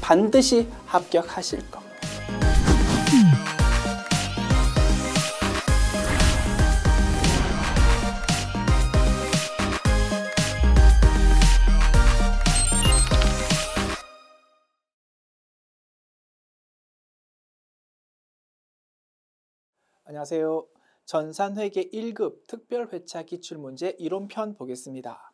반드시 합격하실 겁니다. 안녕하세요. 전산회계 1급 특별회차 기출문제 이론편 보겠습니다.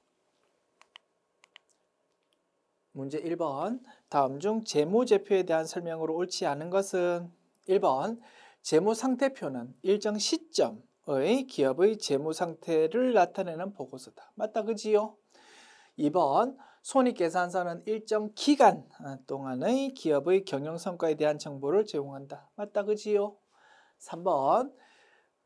문제 1번. 다음 중 재무제표에 대한 설명으로 옳지 않은 것은 1번. 재무상태표는 일정 시점의 기업의 재무상태를 나타내는 보고서다. 맞다 그지요? 2번. 손익계산서는 일정 기간 동안의 기업의 경영성과에 대한 정보를 제공한다. 맞다 그지요? 3번.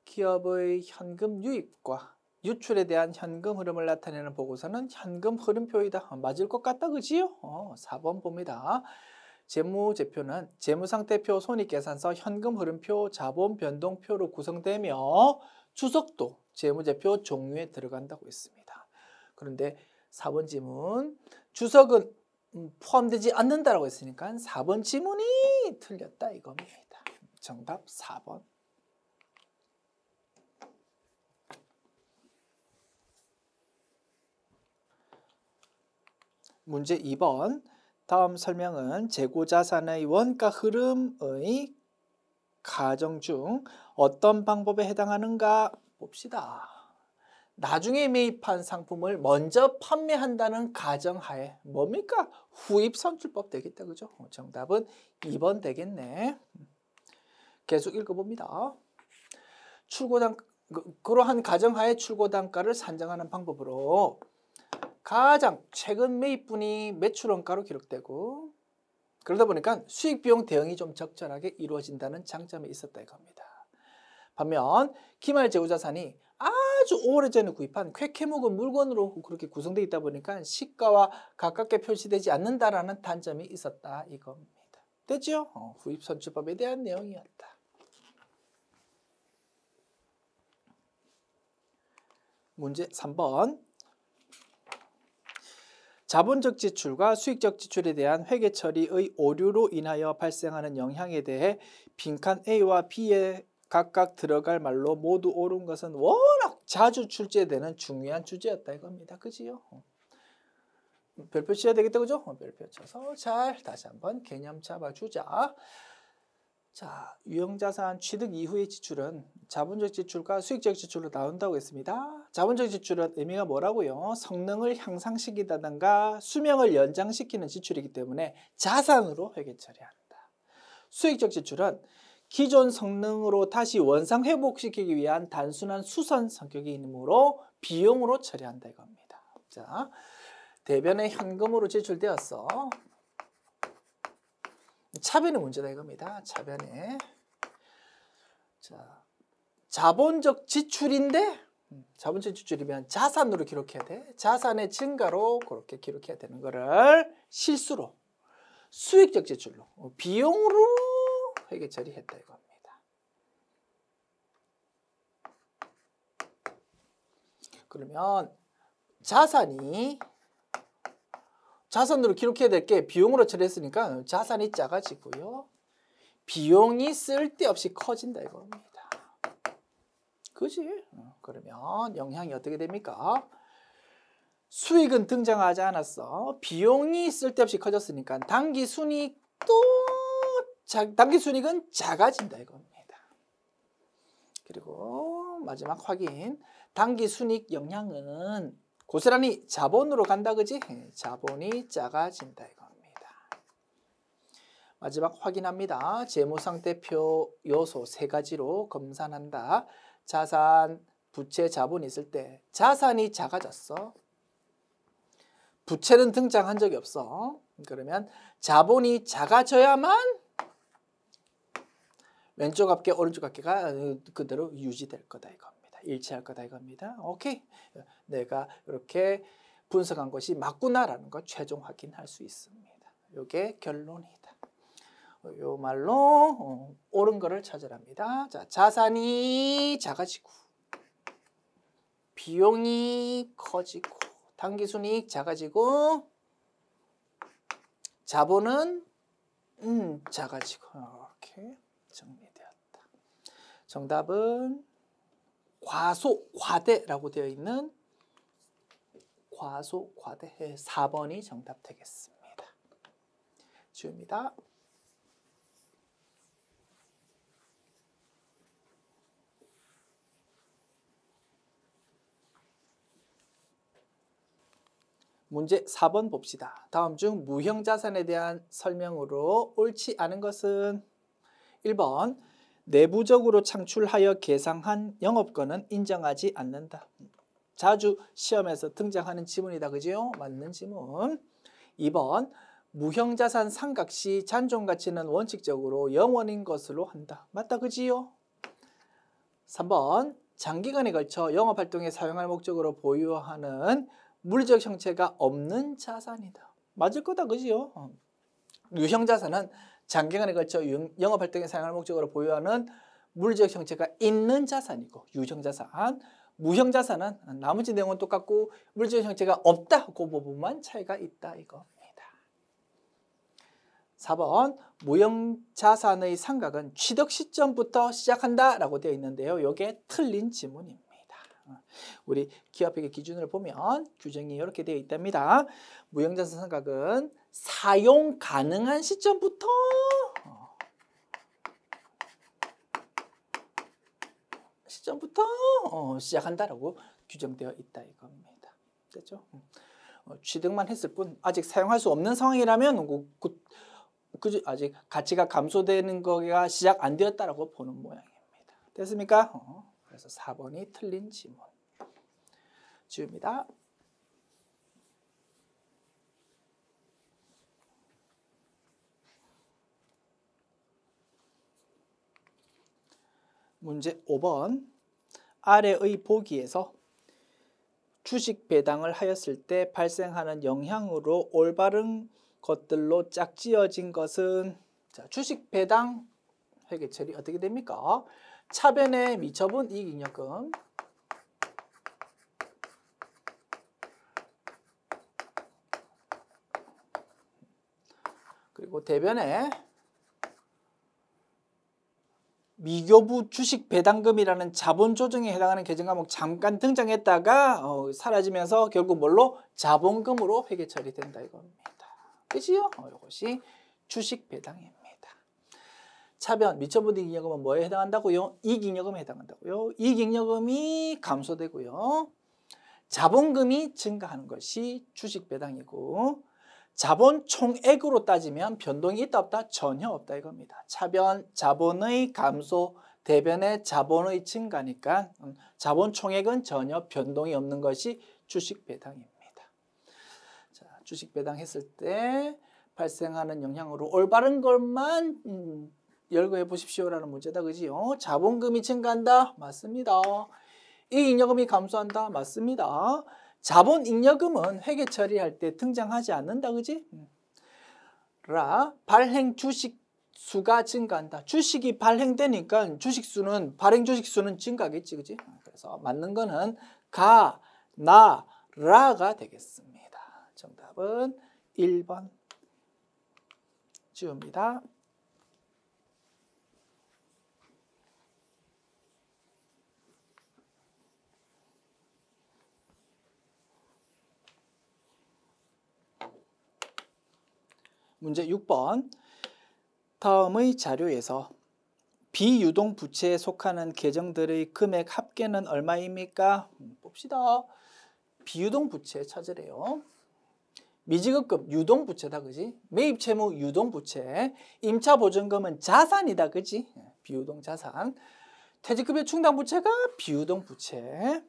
기업의 현금 유입과 유출에 대한 현금 흐름을 나타내는 보고서는 현금 흐름표이다. 맞을 것 같다 그지요? 4번 봅니다. 재무제표는 재무상태표, 손익계산서, 현금 흐름표, 자본 변동표로 구성되며 주석도 재무제표 종류에 들어간다고 했습니다. 그런데 4번 지문 주석은 포함되지 않는다라고 했으니까 4번 지문이 틀렸다 이겁니다. 정답 4번. 문제 2번. 다음 설명은 재고자산의 원가 흐름의 가정 중 어떤 방법에 해당하는가 봅시다. 나중에 매입한 상품을 먼저 판매한다는 가정하에 뭡니까? 후입선출법 되겠다. 그죠? 정답은 2번 되겠네. 계속 읽어봅니다. 그러한 가정하에 출고단가를 산정하는 방법으로 가장 최근 매입분이 매출원가로 기록되고 그러다 보니까 수익비용 대응이 좀 적절하게 이루어진다는 장점이 있었다 이겁니다. 반면 기말 재고자산이 아주 오래전에 구입한 쾌캐묵은 물건으로 그렇게 구성되어 있다 보니까 시가와 가깝게 표시되지 않는다라는 단점이 있었다 이겁니다. 됐죠? 후입선출법에 대한 내용이었다. 문제 3번. 자본적 지출과 수익적 지출에 대한 회계 처리의 오류로 인하여 발생하는 영향에 대해 빈칸 A와 B에 각각 들어갈 말로 모두 옳은 것은 워낙 자주 출제되는 중요한 주제였다 이겁니다. 그지요? 별표 쳐야 되겠다 그죠? 별표 쳐서 잘 다시 한번 개념 잡아주자. 자, 유형자산 취득 이후의 지출은 자본적 지출과 수익적 지출로 나온다고 했습니다. 자본적 지출은 의미가 뭐라고요? 성능을 향상시키다든가 수명을 연장시키는 지출이기 때문에 자산으로 회계 처리한다. 수익적 지출은 기존 성능으로 다시 원상 회복시키기 위한 단순한 수선 성격이 있으므로 비용으로 처리한다 이겁니다. 자, 대변에 현금으로 지출되었어. 차변의 문제다 이겁니다. 차변에. 자, 자본적 지출인데 자본적 지출이면 자산으로 기록해야 돼. 자산의 증가로 그렇게 기록해야 되는 거를 실수로 수익적 지출로 비용으로 회계 처리했다 이겁니다. 그러면 자산으로 기록해야 될 게 비용으로 처리했으니까 자산이 작아지고요. 비용이 쓸데없이 커진다 이겁니다. 그지? 그러면 영향이 어떻게 됩니까? 수익은 등장하지 않았어. 비용이 쓸데없이 커졌으니까 당기순이익은 작아진다 이겁니다. 그리고 마지막 확인. 당기순이익 영향은 고스란히 자본으로 간다 그지? 자본이 작아진다 이겁니다. 마지막 확인합니다. 재무상태표 요소 3가지로 검산한다. 자산, 부채, 자본이 있을 때 자산이 작아졌어. 부채는 등장한 적이 없어. 그러면 자본이 작아져야만 왼쪽 합계, 오른쪽 합계가 그대로 유지될 거다 이겁니다. 일치할 거다 이겁니다. 오케이. 내가 이렇게 분석한 것이 맞구나라는 걸 최종 확인할 수 있습니다. 이게 결론이다. 요 말로 옳은 거를 찾으랍니다. 자, 자산이 작아지고 비용이 커지고 당기순이익 작아지고 자본은 작아지고 이렇게 정리되었다. 정답은 과소과대라고 되어 있는 과소과대 4번이 정답 되겠습니다. 지웁니다. 문제 4번 봅시다. 다음 중 무형자산에 대한 설명으로 옳지 않은 것은 1번 내부적으로 창출하여 계상한 영업권은 인정하지 않는다. 자주 시험에서 등장하는 지문이다. 그죠? 맞는 지문. 2번 무형자산 상각 시 잔존가치는 원칙적으로 영원인 것으로 한다. 맞다. 그지요? 3번 장기간에 걸쳐 영업활동에 사용할 목적으로 보유하는 물리적 형체가 없는 자산이다. 맞을 거다. 그지요? 유형자산은 장기간에 걸쳐 영업활동에 사용할 목적으로 보유하는 물리적 형체가 있는 자산이고 유형자산. 무형자산은 나머지 내용은 똑같고 물리적 형체가 없다. 그 부분만 차이가 있다 이겁니다. 4번 무형자산의 상각은 취득 시점부터 시작한다 라고 되어 있는데요. 이게 틀린 지문입니다. 우리 기업회계 기준을 보면 규정이 이렇게 되어 있답니다. 무형자산 상각은 사용 가능한 시점부터 시작한다라고 규정되어 있다 이겁니다. 됐죠? 취득만 했을 뿐 아직 사용할 수 없는 상황이라면 아직 가치가 감소되는 거가 시작 안 되었다라고 보는 모양입니다. 됐습니까? 그래서 4번이 틀린 지문. 지웁니다. 문제 5번. 아래의 보기에서 주식 배당을 하였을 때 발생하는 영향으로 올바른 것들로 짝지어진 것은 자, 주식 배당 회계 처리 어떻게 됩니까? 차변에 미처분 이익잉여금 그리고 대변에 미교부 주식 배당금이라는 자본 조정에 해당하는 계정 과목 잠깐 등장했다가 사라지면서 결국 뭘로? 자본금으로 회계 처리된다 이겁니다. 그치요? 이것이 주식 배당입니다. 차변 미처분 이익잉여금은 뭐에 해당한다고요? 이익잉여금에 해당한다고요. 이익잉여금이 감소되고요. 자본금이 증가하는 것이 주식 배당이고 자본 총액으로 따지면 변동이 있다 없다? 전혀 없다 이겁니다. 차변 자본의 감소, 대변의 자본의 증가니까 자본 총액은 전혀 변동이 없는 것이 주식 배당입니다. 자, 주식 배당 했을 때 발생하는 영향으로 올바른 것만 열거해 보십시오라는 문제다. 그지요? 자본금이 증가한다? 맞습니다. 이익잉여금이 감소한다? 맞습니다. 자본잉여금은 회계 처리할 때 등장하지 않는다. 그지? 발행 주식 수가 증가한다. 주식이 발행되니까 주식수는 발행 주식수는 증가하겠지. 그지? 그래서 맞는 거는 가, 나, 라가 되겠습니다. 정답은 1번. 지웁니다. 문제 6번. 다음의 자료에서 비유동 부채에 속하는 계정들의 금액 합계는 얼마입니까? 봅시다. 비유동 부채 찾으래요. 미지급금 유동 부채다. 그지? 매입 채무 유동 부채. 임차 보증금은 자산이다. 그지? 비유동 자산. 퇴직급여 충당 부채가 비유동 부채.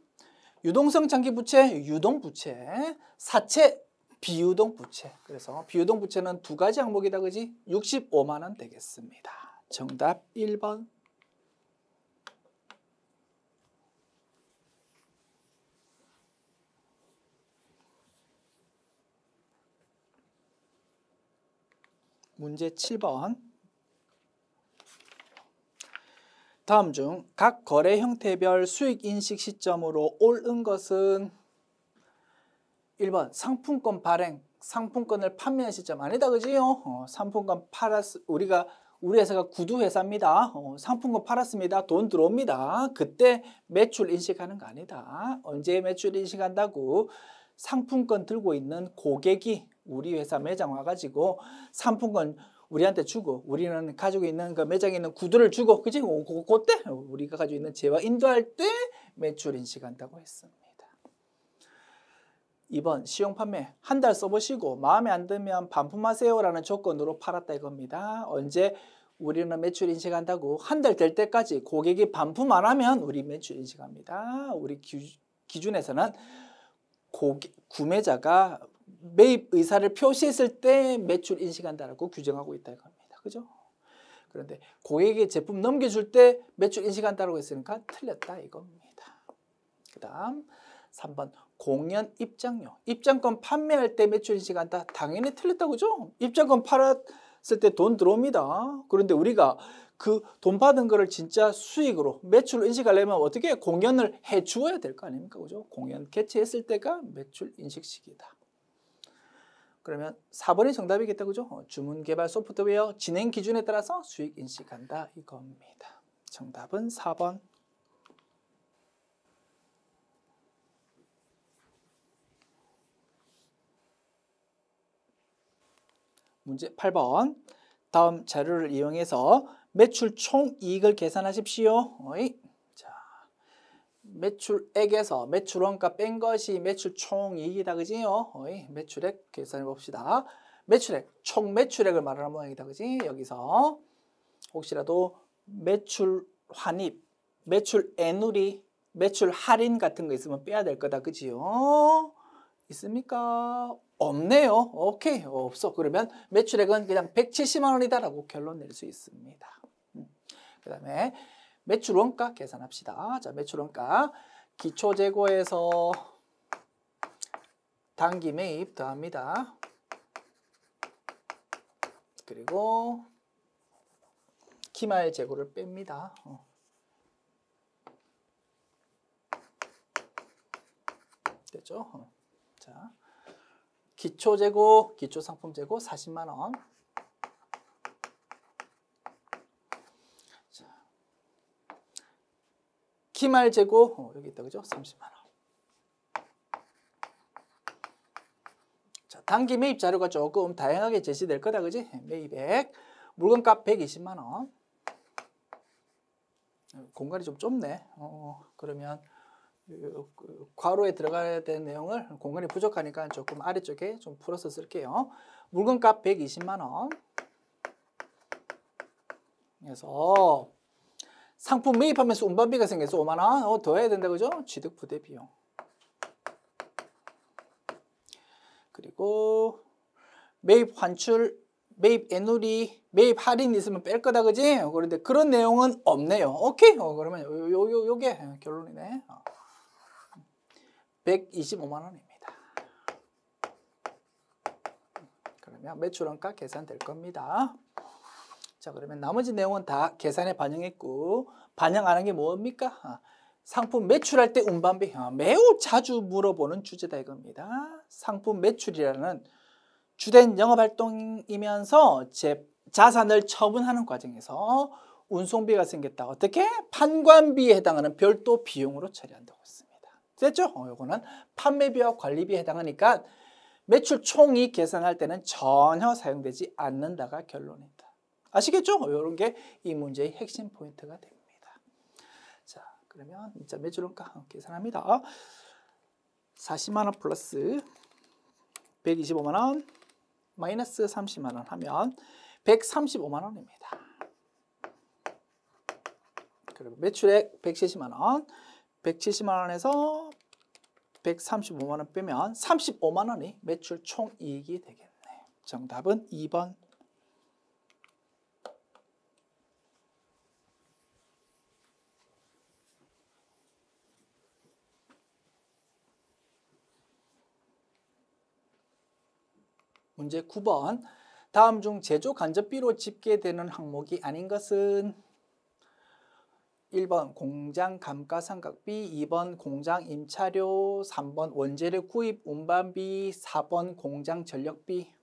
유동성 장기 부채 유동 부채. 사채 비유동 부채. 그래서 비유동 부채는 두 가지 항목이다. 그지? 65만 원 되겠습니다. 정답 1번. 문제 7번. 다음 중 각 거래 형태별 수익 인식 시점으로 옳은 것은 1번 상품권 발행 상품권을 판매한 시점 아니다, 그지요? 상품권 우리 회사가 구두 회사입니다. 상품권 팔았습니다. 돈 들어옵니다. 그때 매출 인식하는 거 아니다. 언제 매출 인식한다고? 상품권 들고 있는 고객이 우리 회사 매장 와가지고 상품권 우리한테 주고, 우리는 가지고 있는 그 매장에 있는 구두를 주고, 그지? 그때 우리가 가지고 있는 재화 인도할 때 매출 인식한다고 했습니다. 2번 시용 판매 한 달 써보시고 마음에 안 들면 반품하세요라는 조건으로 팔았다 이겁니다. 언제 우리는 매출 인식한다고? 한 달 될 때까지 고객이 반품 안 하면 우리 매출 인식합니다. 우리 기준에서는 구매자가 매입 의사를 표시했을 때 매출 인식한다라고 규정하고 있다 이겁니다. 그죠? 그런데 고객에게 제품 넘겨줄 때 매출 인식한다라고 했으니까 틀렸다 이겁니다. 그 다음 3번 공연 입장료. 입장권 판매할 때 매출 인식한다. 당연히 틀렸다고 그죠? 입장권 팔았을 때 돈 들어옵니다. 그런데 우리가 그 돈 받은 거를 진짜 수익으로 매출 인식하려면 어떻게 공연을 해 주어야 될 거 아닙니까? 그죠? 공연 개최했을 때가 매출 인식 시기다. 그러면 4번이 정답이겠다. 그죠? 주문 개발 소프트웨어 진행 기준에 따라서 수익 인식한다 이겁니다. 정답은 4번. 문제 8번. 다음 자료를 이용해서 매출 총이익을 계산하십시오. 자, 매출액에서 매출 원가 뺀 것이 매출 총이익이다. 그지요? 매출액 계산해 봅시다. 매출액, 총 매출액을 말하는 모양이다. 그지? 여기서 혹시라도 매출 환입, 매출 애누리, 매출 할인 같은 거 있으면 빼야 될 거다. 그지요? 있습니까? 없네요. 오케이. 없어. 그러면 매출액은 그냥 170만 원이다라고 결론 낼 수 있습니다. 그 다음에 매출 원가 계산합시다. 자, 매출 원가. 기초 재고에서 단기 매입 더합니다. 그리고 기말 재고를 뺍니다. 됐죠? 자, 기초 재고, 기초 상품 재고 40만 원. 자, 기말 재고 여기 있다 그죠? 30만 원. 자, 단기 매입 자료가 조금 다양하게 제시될 거다 그지? 매입액 물건값 120만 원. 공간이 좀 좁네. 그러면 괄호에 들어가야 되는 내용을 공간이 부족하니까 조금 아래쪽에 좀 풀어서 쓸게요. 물건값 120만 원. 그래서 상품 매입하면서 운반비가 생겨서 5만 원 더 해야 된다 그죠? 취득 부대 비용. 그리고 매입 환출, 매입 애누리, 매입 할인 있으면 뺄 거다 그지? 그런데 그런 내용은 없네요. 오케이? 그러면 요게 결론이네. 125만 원입니다. 그러면 매출원가 계산될 겁니다. 자, 그러면 나머지 내용은 다 계산에 반영했고, 반영 안 한 게 뭡니까? 상품 매출할 때 운반비. 매우 자주 물어보는 주제다 이겁니다. 상품 매출이라는 주된 영업활동이면서 자산을 처분하는 과정에서 운송비가 생겼다. 어떻게? 판관비에 해당하는 별도 비용으로 처리한다고 했습니다. 됐죠? 이거는 판매비와 관리비에 해당하니까 매출 총이익 계산할 때는 전혀 사용되지 않는다가 결론이다. 아시겠죠? 이런 게 이 문제의 핵심 포인트가 됩니다. 자, 그러면 진짜 매출원가 계산합니다. 40만 원 플러스 125만 원 마이너스 30만 원 하면 135만 원입니다. 그리고 매출액 170만 원, 170만 원에서 135만 원 빼면 35만 원이 매출 총이익이 되겠네. 정답은 2번. 문제 9번. 다음 중 제조 간접비로 집계되는 항목이 아닌 것은 1번 공장 감가상각비, 2번 공장 임차료, 3번 원재료 구입 운반비, 4번 공장 전력비.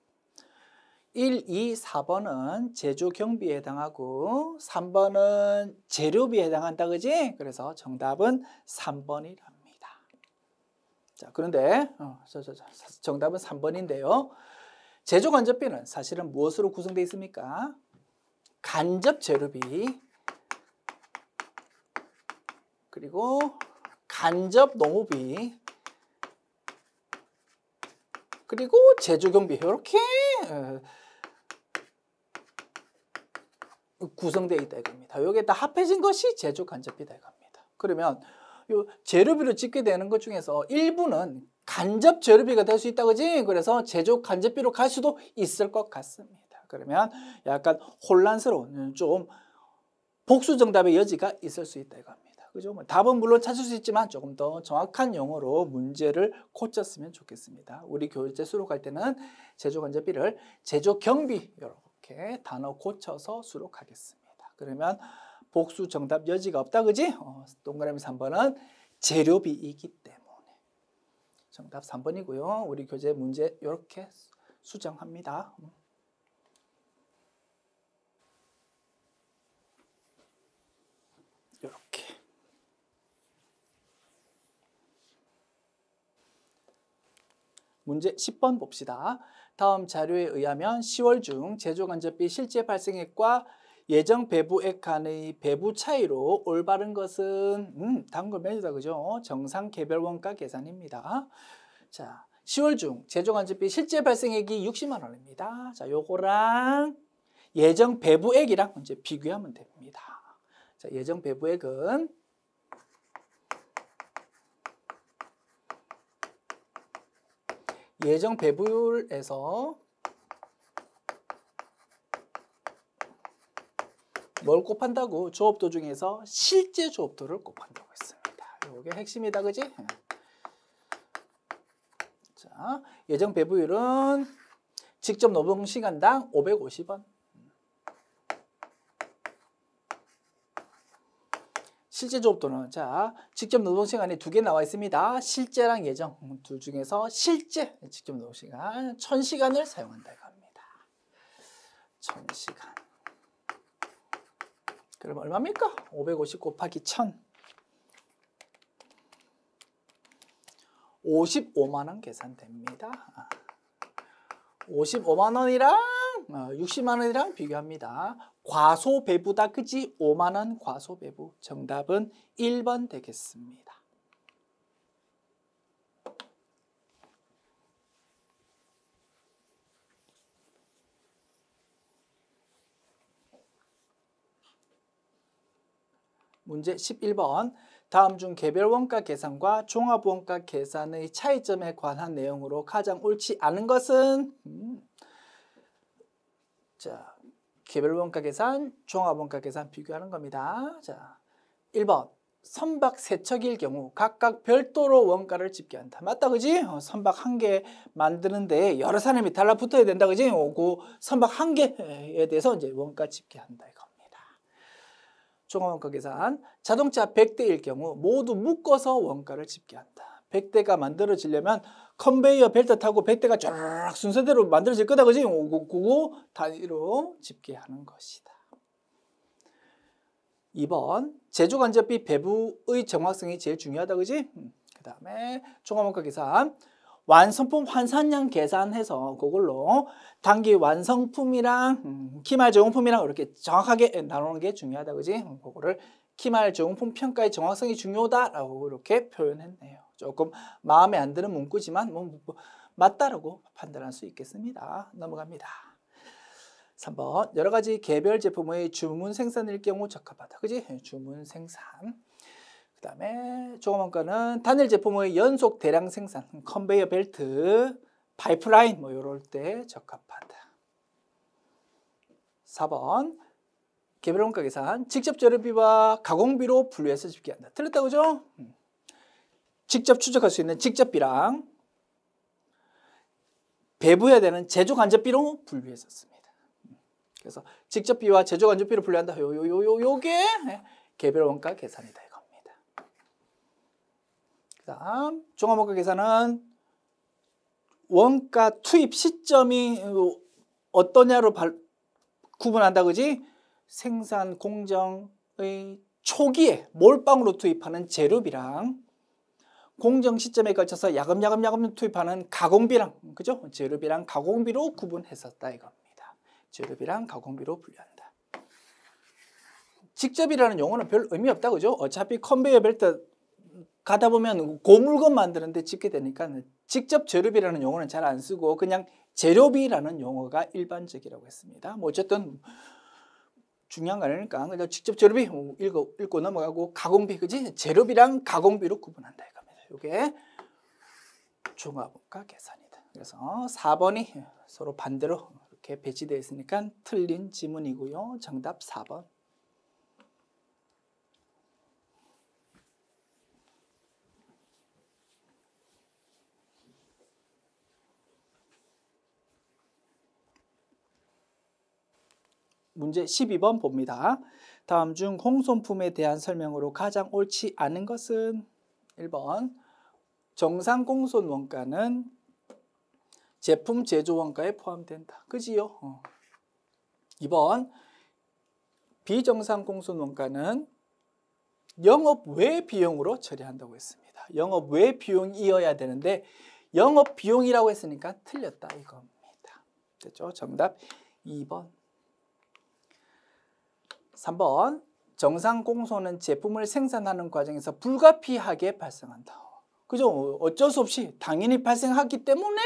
1, 2, 4번은 제조 경비에 해당하고 3번은 재료비에 해당한다, 그지? 그래서 정답은 3번이랍니다. 자, 그런데 정답은 3번인데요. 제조 간접비는 사실은 무엇으로 구성되어 있습니까? 간접 재료비, 그리고 간접 농후비, 그리고 제조 경비, 이렇게 구성되어 있다 이겁니다. 이게 다 합해진 것이 제조 간접비다 이겁니다. 그러면 요 재료비를 찍게 되는 것 중에서 일부는 간접 재료비가 될 수 있다, 그지? 그래서 제조 간접비로 갈 수도 있을 것 같습니다. 그러면 약간 혼란스러운, 좀 복수 정답의 여지가 있을 수 있다 이겁니다. 그죠? 답은 물론 찾을 수 있지만 조금 더 정확한 용어로 문제를 고쳤으면 좋겠습니다. 우리 교재 수록할 때는 제조 간접비를 제조 경비 이렇게 단어 고쳐서 수록하겠습니다. 그러면 복수 정답 여지가 없다, 그지? 동그라미 3번은 재료비이기 때문에 정답 3번이고요. 우리 교재 문제 이렇게 수정합니다. 이렇게. 문제 10번 봅시다. 다음 자료에 의하면 10월 중 제조간접비 실제 발생액과 예정 배부액 간의 배부 차이로 올바른 것은 단골 메뉴다, 그죠? 정상 개별 원가 계산입니다. 자, 10월 중 제조간접비 실제 발생액이 60만 원입니다. 자, 요거랑 예정 배부액이랑 이제 비교하면 됩니다. 자, 예정 배부액은 예정 배부율에서 뭘 곱한다고? 조업도 중에서 실제 조업도를 곱한다고 했습니다. 이게 핵심이다, 그지? 자, 예정 배부율은 직접 노동 시간당 550원. 실제 조업도는, 자, 직접 노동 시간이 두 개 나와 있습니다. 실제랑 예정 둘 중에서 실제 직접 노동 시간 1000시간을 사용한다 이겁니다. 1000시간. 그럼 얼마입니까? 550 곱하기 1000. 55만 원 계산됩니다. 55만 원이랑 60만 원이랑 비교합니다. 과소배부다, 그지? 5만 원 과소배부. 정답은 1번 되겠습니다. 문제 11번. 다음 중 개별 원가 계산과 종합 원가 계산의 차이점에 관한 내용으로 가장 옳지 않은 것은? 자, 개별 원가 계산, 종합 원가 계산 비교하는 겁니다. 자, 1번. 선박 세척일 경우 각각 별도로 원가를 집계한다. 맞다, 그지? 선박 한 개 만드는데 여러 사람이 달라붙어야 된다, 그지? 그 선박 한 개에 대해서 이제 원가 집계한다 이겁니다. 종합원가 계산. 자동차 100대일 경우 모두 묶어서 원가를 집계한다. 100대가 만들어지려면 컨베이어 벨트 타고 100대가 쫙 순서대로 만들어질 거다, 그지? 그거 단위로 집계하는 것이다. 2번. 제조간접비 배부의 정확성이 제일 중요하다, 그지? 그 다음에 종합원가 계산. 완성품 환산량 계산해서 그걸로 단기 완성품이랑 기말 제공품이랑 이렇게 정확하게 나누는 게 중요하다, 그지? 그거를 기말 제공품 평가의 정확성이 중요하다라고 이렇게 표현했네요. 조금 마음에 안 드는 문구지만 뭐 맞다라고 판단할 수 있겠습니다. 넘어갑니다. 3번. 여러 가지 개별 제품의 주문 생산일 경우 적합하다, 그지? 주문 생산. 그 다음에 종합원가는 단일 제품의 연속 대량 생산, 컨베이어 벨트, 파이프라인 뭐 이럴 때 적합하다. 4번. 개별 원가 계산. 직접 재료비와 가공비로 분류해서 집계한다. 틀렸다, 그죠? 직접 추적할 수 있는 직접비랑 배부해야 되는 제조 간접비로 분류했었습니다. 그래서 직접비와 제조 간접비로 분류한다. 요게 개별 원가 계산이다 이겁니다. 그다음 종합 원가 계산은 원가 투입 시점이 어떠냐로 구분한다 그지? 생산 공정의 초기에 몰빵으로 투입하는 재료비랑 공정 시점에 걸쳐서 야금야금 투입하는 가공비랑 그죠? 재료비랑 가공비로 구분했었다 이겁니다. 재료비랑 가공비로 분류한다. 직접이라는 용어는 별 의미 없다 그죠? 어차피 컨베이어 벨트 가다 보면 그 물건 만드는데 찍게 되니까 직접 재료비라는 용어는 잘 안 쓰고 그냥 재료비라는 용어가 일반적이라고 했습니다. 뭐 어쨌든 중요한 거 아니니까 그냥 직접 재료비 읽고 넘어가고 가공비 그지? 재료비랑 가공비로 구분한다 이겁니다. 이게 종합원가 계산이다. 그래서 4번이 서로 반대로 이렇게 배치되어 있으니까 틀린 지문이고요. 정답 4번. 문제 12번 봅니다. 다음 중 공손품에 대한 설명으로 가장 옳지 않은 것은 1번 정상 공손 원가는 제품 제조 원가에 포함된다. 그지요? 2번 비정상 공손 원가는 영업 외 비용으로 처리한다고 했습니다. 영업 외 비용이어야 되는데 영업 비용이라고 했으니까 틀렸다 이겁니다. 됐죠? 정답 2번. 3번 정상 공손은 제품을 생산하는 과정에서 불가피하게 발생한다. 그죠? 어쩔 수 없이 당연히 발생하기 때문에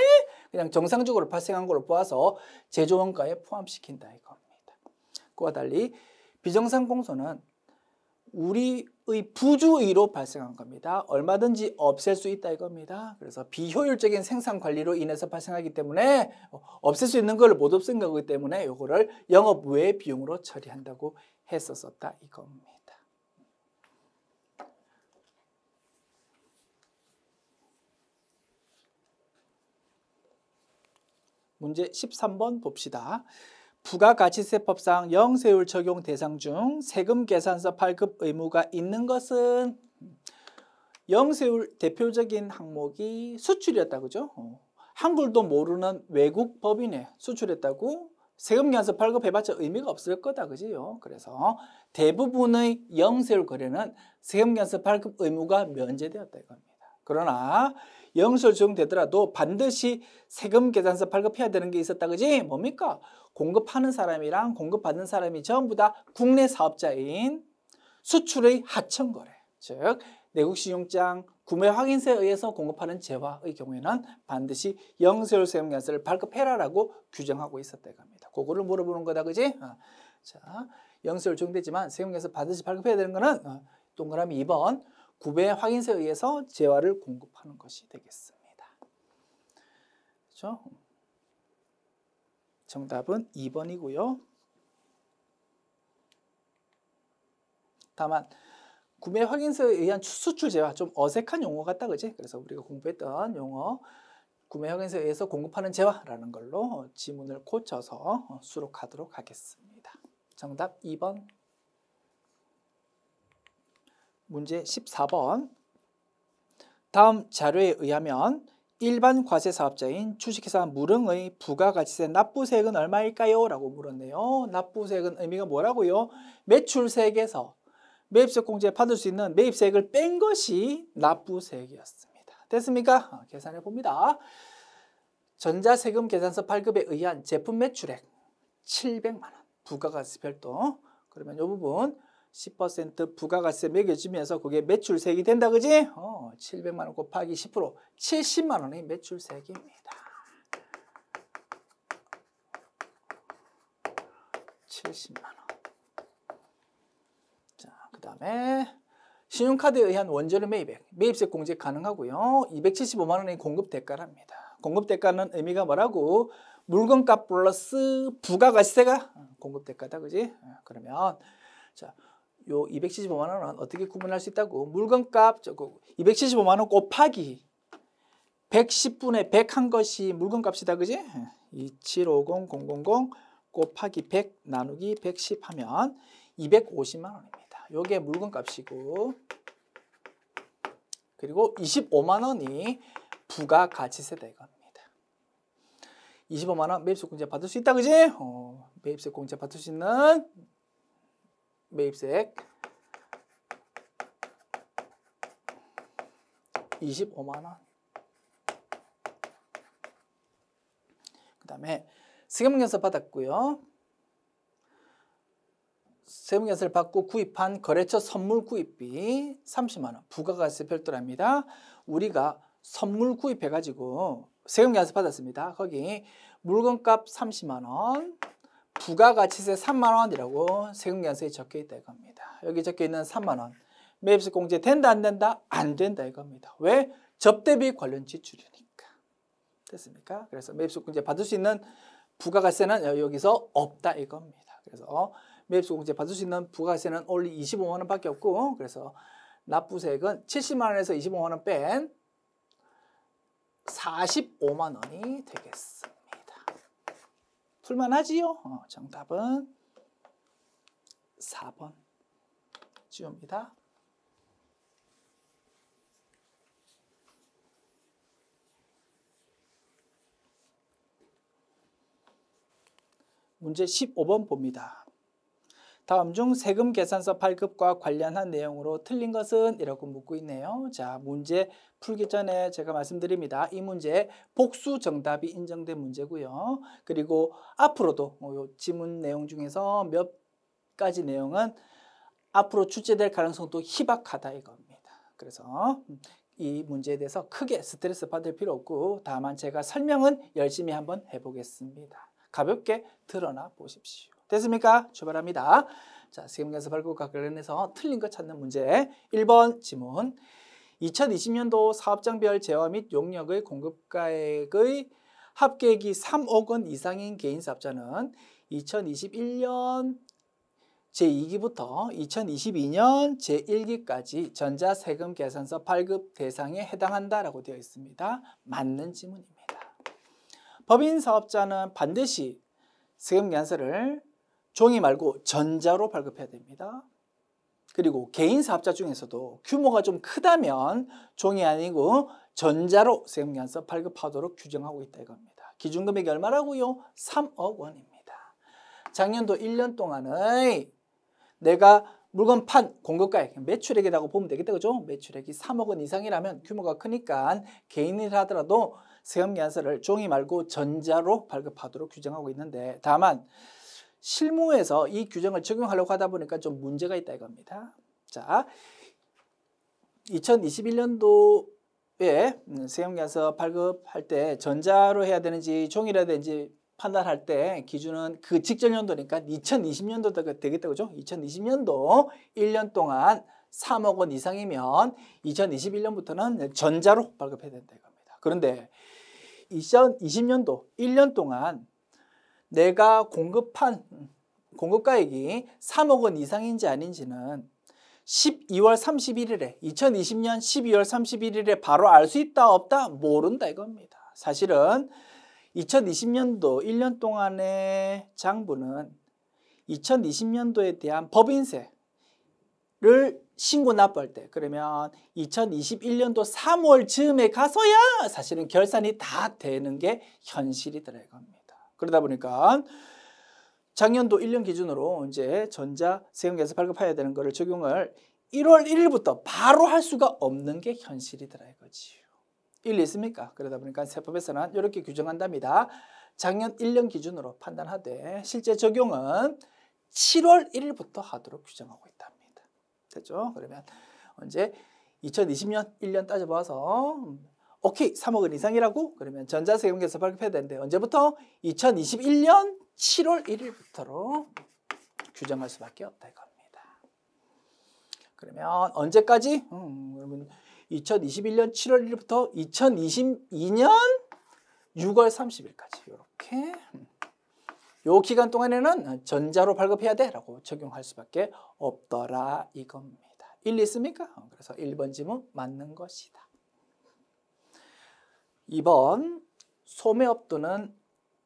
그냥 정상적으로 발생한 걸로 보아서 제조 원가에 포함시킨다 이겁니다. 그와 달리 비정상 공손은 우리의 부주의로 발생한 겁니다. 얼마든지 없앨 수 있다 이겁니다. 그래서 비효율적인 생산 관리로 인해서 발생하기 때문에 없앨 수 있는 걸 못 없앤 거기 때문에 이거를 영업 외 비용으로 처리한다고 했었다 이겁니다. 문제 13번 봅시다. 부가가치세법상 영세율 적용 대상 중 세금 계산서 발급 의무가 있는 것은 영세율 대표적인 항목이 수출이었다 그죠? 한글도 모르는 외국 법인에 수출했다고 세금 계산서 발급해봤자 의미가 없을 거다 그지요? 그래서 대부분의 영세율 거래는 세금 계산서 발급 의무가 면제되었다 이겁니다. 그러나 영세율 적용되더라도 반드시 세금 계산서 발급해야 되는 게 있었다 그지? 뭡니까? 공급하는 사람이랑 공급받는 사람이 전부 다 국내 사업자인 수출의 하청 거래, 즉 내국신용장 구매 확인서에 의해서 공급하는 재화의 경우에는 반드시 영세율 세금 계산서를 발급해라라고 규정하고 있었다 이겁니다. 그거를 물어보는 거다 그지? 자, 영세율 적용되지만 세금 계산서 반드시 발급해야 되는 거는 동그라미 2번 구매 확인서에 의해서 재화를 공급하는 것이 되겠습니다. 그렇죠? 정답은 2번이고요. 다만 구매 확인서에 의한 수출 재화 좀 어색한 용어 같다 그지? 그래서 우리가 공부했던 용어 구매 확인서에 의해서 공급하는 재화라는 걸로 지문을 고쳐서 수록하도록 하겠습니다. 정답 2번. 문제 14번. 다음 자료에 의하면 일반 과세 사업자인 주식회사 무릉의 부가가치세 납부세액은 얼마일까요? 라고 물었네요. 납부세액은 의미가 뭐라고요? 매출세액에서 매입세 공제에 받을 수 있는 매입세액을 뺀 것이 납부세액이었습니다. 됐습니까? 계산해 봅니다. 전자세금 계산서 발급에 의한 제품 매출액 700만 원. 부가가치세 별도. 그러면 이 부분 10% 부가가치세 매겨주면서 그게 매출세액이 된다 그지? 700만 원 곱하기 10% 70만 원의 매출세액입니다. 70만 원. 자, 그다음에 신용카드에 의한 원재료 매입액, 매입세 공제 가능하고요. 275만 원의 공급 대가랍니다. 공급 대가는 의미가 뭐라고? 물건값 플러스 부가가치세가 공급 대가다 그지? 그러면 자, 요 275만 원은 어떻게 구분할 수 있다고? 물건값 275만 원 곱하기 110분의 100 한 것이 물건값이다 그지? 2750000 곱하기 100 나누기 110 하면 250만 원입니다. 요게 물건값이고 그리고 25만 원이 부가가치세다 이겁니다. 25만 원 매입세 공제 받을 수 있다, 그지? 매입세 공제 받을 수 있는 매입세 25만 원. 그 다음에 세금경세 받았고요. 세금경세를 받고 구입한 거래처 선물 구입비 30만 원. 부가가치세 별도랍니다. 우리가 선물 구입해가지고 세금경세 받았습니다. 거기 물건값 30만 원, 부가가치세 3만 원이라고 세금경세에 적혀 있다 이겁니다. 여기 적혀 있는 3만 원. 매입세 공제 된다 안 된다? 안 된다 이겁니다. 왜? 접대비 관련 지출이니까. 됐습니까? 그래서 매입세 공제 받을 수 있는 부가가치세는 여기서 없다 이겁니다. 그래서 매입세 공제 받을 수 있는 부가가치세는 only 25만 원밖에 없고 그래서 납부세액은 70만 원에서 25만 원 뺀 45만 원이 되겠습니다. 풀만하지요? 정답은 4번 지웁니다. 문제 15번 봅니다. 다음 중 세금 계산서 발급과 관련한 내용으로 틀린 것은? 이라고 묻고 있네요. 자, 문제 풀기 전에 제가 말씀드립니다. 이 문제 복수 정답이 인정된 문제고요. 그리고 앞으로도 지문 내용 중에서 몇 가지 내용은 앞으로 출제될 가능성도 희박하다 이겁니다. 그래서 이 문제에 대해서 크게 스트레스 받을 필요 없고 다만 제가 설명은 열심히 한번 해보겠습니다. 가볍게 드러나 보십시오. 됐습니까? 출발합니다. 자, 세금계산 발급과 관련해서 틀린 거 찾는 문제 1번 지문 2020년도 사업장별 제화 및 용역의 공급가액의 합계액이 3억 원 이상인 개인사업자는 2021년 제2기부터 2022년 제1기까지 전자세금계산서 발급 대상에 해당한다라고 되어 있습니다. 맞는 지문입니다. 법인 사업자는 반드시 세금계산서를 종이 말고 전자로 발급해야 됩니다. 그리고 개인 사업자 중에서도 규모가 좀 크다면 종이 아니고 전자로 세금계산서 발급하도록 규정하고 있다 이겁니다. 기준금액이 얼마라고요? 3억 원입니다. 작년도 1년 동안의 내가 물건 판 공급가액, 매출액이라고 보면 되겠다, 그죠? 매출액이 3억 원 이상이라면 규모가 크니까 개인이라 하더라도 세금계산서를 종이 말고 전자로 발급하도록 규정하고 있는데 다만 실무에서 이 규정을 적용하려고 하다 보니까 좀 문제가 있다 이겁니다. 자, 2021년도에 세금계산서 발급할 때 전자로 해야 되는지 종이로 해야 되는지 판단할 때 기준은 그 직전 연도니까 2020년도가 되겠다, 그죠? 2020년도 1년 동안 3억 원 이상이면 2021년부터는 전자로 발급해야 된다 이겁니다. 그런데 2020년도 1년 동안 내가 공급한 공급가액이 3억 원 이상인지 아닌지는 12월 31일에 2020년 12월 31일에 바로 알 수 있다 없다 모른다 이겁니다. 사실은 2020년도 1년 동안의 장부는 2020년도에 대한 법인세를 신고 납부할 때 그러면 2021년도 3월 즈음에 가서야 사실은 결산이 다 되는 게 현실이더라 이겁니다. 그러다 보니까 작년도 1년 기준으로 이제 전자 세금계산서 발급해야 되는 거를 적용을 1월 1일부터 바로 할 수가 없는 게 현실이더라 이거지요. 일리 있습니까? 그러다 보니까 세법에서는 이렇게 규정한답니다. 작년 1년 기준으로 판단하되 실제 적용은 7월 1일부터 하도록 규정하고 있답니다. 됐죠? 그러면 언제 2020년 1년 따져봐서 오케이 3억 원 이상이라고? 그러면 전자세금계산서 발급해야 되는데 언제부터? 2021년 7월 1일부터로 규정할 수밖에 없다 이겁니다. 그러면 언제까지? 그러면 2021년 7월 1일부터 2022년 6월 30일까지 이렇게 요 기간 동안에는 전자로 발급해야 돼 라고 적용할 수밖에 없더라 이겁니다. 일리 있습니까? 그래서 1번 지문 맞는 것이다. 2번 소매업 또는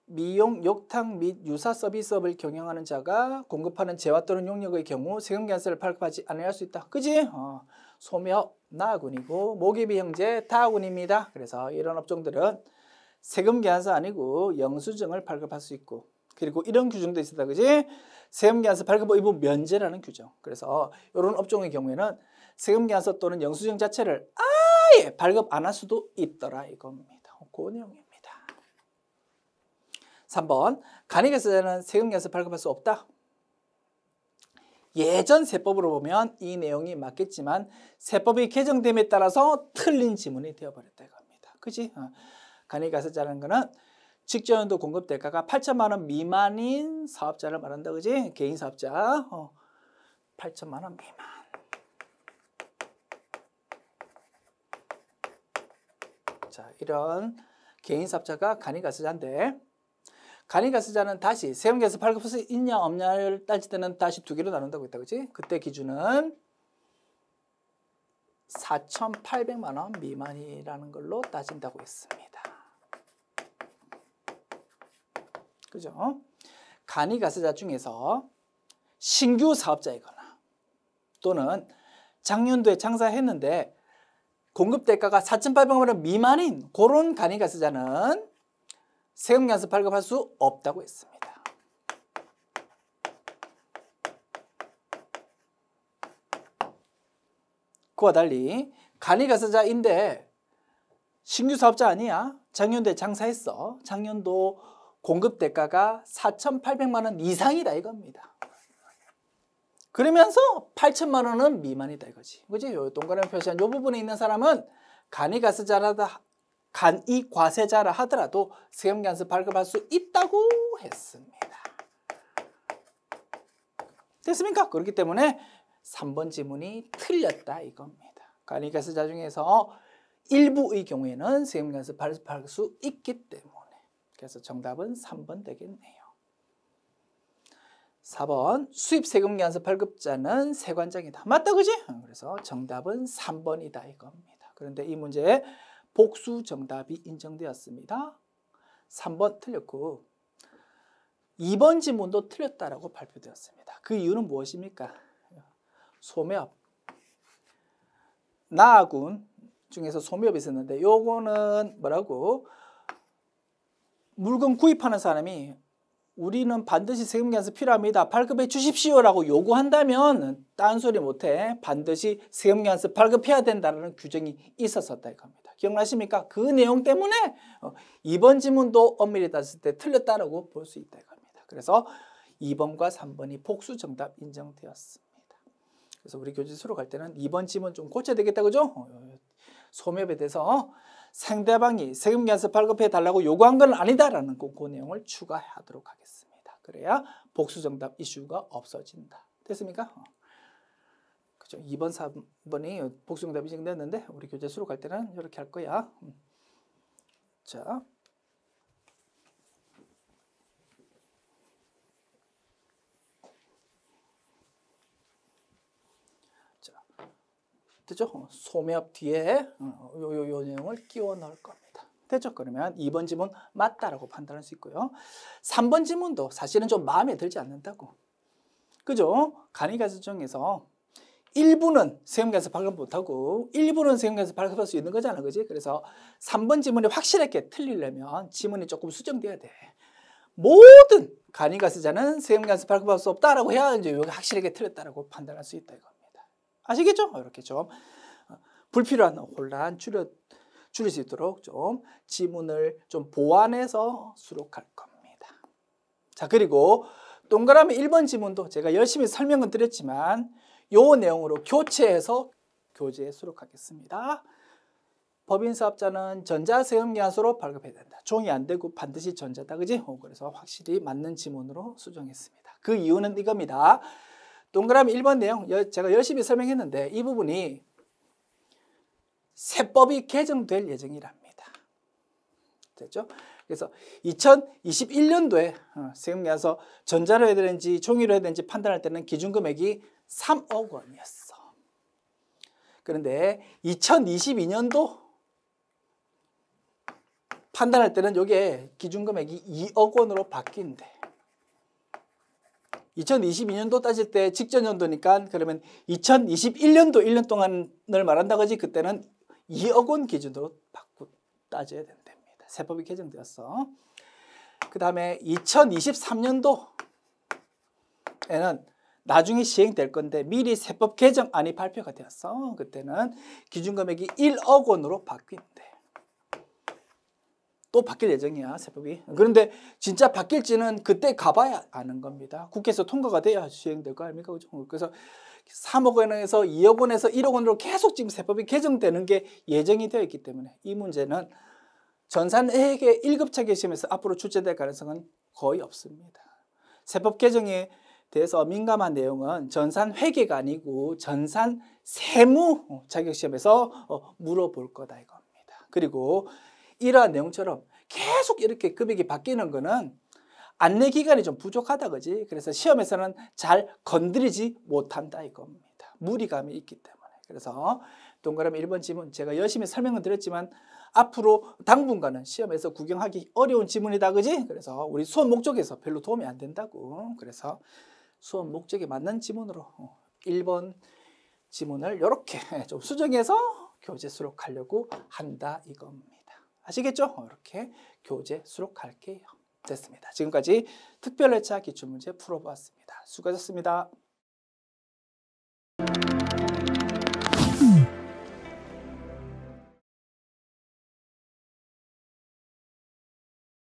미용, 욕탕 및 유사 서비스업을 경영하는 자가 공급하는 재화 또는 용역의 경우 세금계산서를 발급하지 않아야 할 수 있다. 그지? 소매업, 나군이고 모기비 형제 다군입니다. 그래서 이런 업종들은 세금계산서 아니고 영수증을 발급할 수 있고, 그리고 이런 규정도 있었다. 그지? 세금계산서 발급 의무 면제라는 규정. 그래서 이런 업종의 경우에는 세금계산서 또는 영수증 자체를 아예 발급 안 할 수도 있더라 이겁니다. 그 내용입니다. 3번, 간이계산서자는 세금계산서 발급할 수 없다. 예전 세법으로 보면 이 내용이 맞겠지만 세법이 개정됨에 따라서 틀린 지문이 되어버렸다 이겁니다. 그지? 간이계산서자라는 거는 직전연도 공급 대가가 8천만 원 미만인 사업자를 말한다. 그지? 개인 사업자 8천만 원 미만. 자, 이런 개인 사업자가 간이계산서자인데, 간이계산서자는 다시 세금계산서 발급할 수 있냐 없냐를 따질 때는 다시 두 개로 나눈다고 했다. 그지? 그때 기준은 4,800만 원 미만이라는 걸로 따진다고 했습니다. 그죠? 간이계산서자 중에서 신규 사업자이거나 또는 작년도에 장사했는데 공급 대가가 4,800만 원 미만인 그런 간이계산서자는 세금계산서 발급할 수 없다고 했습니다. 그와 달리 간이계산서자인데 신규 사업자 아니야. 작년도에 장사했어. 작년도 공급 대가가 4,800만 원 이상이다 이겁니다. 그러면서 8천만 원은 미만이다 이거지. 그지? 요 동그라미 표시한 요 부분에 있는 사람은 간이과세자라 하더라도 세금계산서 발급할 수 있다고 했습니다. 됐습니까? 그렇기 때문에 3번 지문이 틀렸다 이겁니다. 간이계산서자 중에서 일부의 경우에는 세금계산서 발급할 수 있기 때문에. 그래서 정답은 3번 되겠네요. 4번, 수입세금계산서 발급자는 세관장이다. 맞다, 그지? 그래서 정답은 3번이다 이겁니다. 그런데 이 문제에 복수 정답이 인정되었습니다. 3번 틀렸고 2번 지문도 틀렸다라고 발표되었습니다. 그 이유는 무엇입니까? 소매업, 나군 중에서 소매업이 있었는데 요거는 뭐라고? 물건 구입하는 사람이 우리는 반드시 세금계산서 필요합니다. 발급해 주십시오라고 요구한다면 딴소리 못해. 반드시 세금계산서 발급해야 된다는 규정이 있었었다 이겁니다. 기억나십니까? 그 내용 때문에 2번 지문도 엄밀히 따졌을 때 틀렸다라고 볼 수 있다 이겁니다. 그래서 2번과 3번이 복수 정답 인정되었습니다. 그래서 우리 교재수로 갈 때는 2번 지문 좀 고쳐야 되겠다, 그죠? 소매업에 대해서 상대방이 세금계산서 발급해 달라고 요구한 건 아니다라는 그 내용을 추가하도록 하겠습니다. 그래야 복수 정답 이슈가 없어진다. 됐습니까? 그죠? 2번, 3번이 복수 정답이 인정됐는데 우리 교재수로 갈 때는 이렇게 할 거야. 자. 됐죠? 소매업 뒤에 요 내용을 끼워 넣을 겁니다. 됐죠? 그러면 2번 지문 맞다라고 판단할 수 있고요. 3번 지문도 사실은 좀 마음에 들지 않는다고. 그죠? 간이계산서 중에서 일부는 세금계산서 발급 못하고 일부는 세금계산서 발급할 수 있는 거잖아. 그지? 그래서 3번 지문이 확실하게 틀리려면 지문이 조금 수정돼야 돼. 모든 간이계산서자는 세금계산서 발급할 수 없다라고 해야 이제 여기 확실하게 틀렸다라고 판단할 수 있다 이거. 아시겠죠? 이렇게 좀 불필요한 혼란 줄일 수 있도록 좀 지문을 좀 보완해서 수록할 겁니다. 자, 그리고 동그라미 1번 지문도 제가 열심히 설명은 드렸지만 요 내용으로 교체해서 교재에 수록하겠습니다. 법인사업자는 전자세금계산서로 발급해야 된다. 종이 안 되고 반드시 전자다. 그지? 그래서 확실히 맞는 지문으로 수정했습니다. 그 이유는 이겁니다. 동그라미 1번 내용 제가 열심히 설명했는데 이 부분이 세법이 개정될 예정이랍니다. 됐죠? 그래서 2021년도에 세금계산서 전자로 해야 되는지 종이로 해야 되는지 판단할 때는 기준금액이 3억 원이었어. 그런데 2022년도 판단할 때는 이게 기준금액이 2억 원으로 바뀐대. 2022년도 따질 때 직전 연도니까 그러면 2021년도 1년 동안을 말한다 그지. 그때는 2억 원 기준으로 따져야 된답니다. 세법이 개정되었어. 그 다음에 2023년도에는 나중에 시행될 건데 미리 세법 개정안이 발표가 되었어. 그때는 기준금액이 1억 원으로 바뀐대. 또 바뀔 예정이야, 세법이. 그런데 진짜 바뀔지는 그때 가봐야 아는 겁니다. 국회에서 통과가 돼야 시행될 거 아닙니까? 그죠? 그래서 3억 원에서 2억 원에서 1억 원으로 계속 지금 세법이 개정되는 게 예정이 되어 있기 때문에 이 문제는 전산회계 1급 자격시험에서 앞으로 출제될 가능성은 거의 없습니다. 세법 개정에 대해서 민감한 내용은 전산회계가 아니고 전산세무 자격시험에서 물어볼 거다 이겁니다. 그리고 이러한 내용처럼 계속 이렇게 금액이 바뀌는 거는 안내기간이 좀 부족하다 그지. 그래서 시험에서는 잘 건드리지 못한다 이겁니다. 무리감이 있기 때문에. 그래서 동그라미 1번 지문 제가 열심히 설명을 드렸지만 앞으로 당분간은 시험에서 구경하기 어려운 지문이다 그지. 그래서 우리 수업 목적에서 별로 도움이 안 된다고. 그래서 수업 목적에 맞는 지문으로 1번 지문을 이렇게 좀 수정해서 교재 수록하려고 한다 이겁니다. 아시겠죠? 이렇게 교재 수록할게요. 됐습니다. 지금까지 특별회차 기출문제 풀어보았습니다. 수고하셨습니다.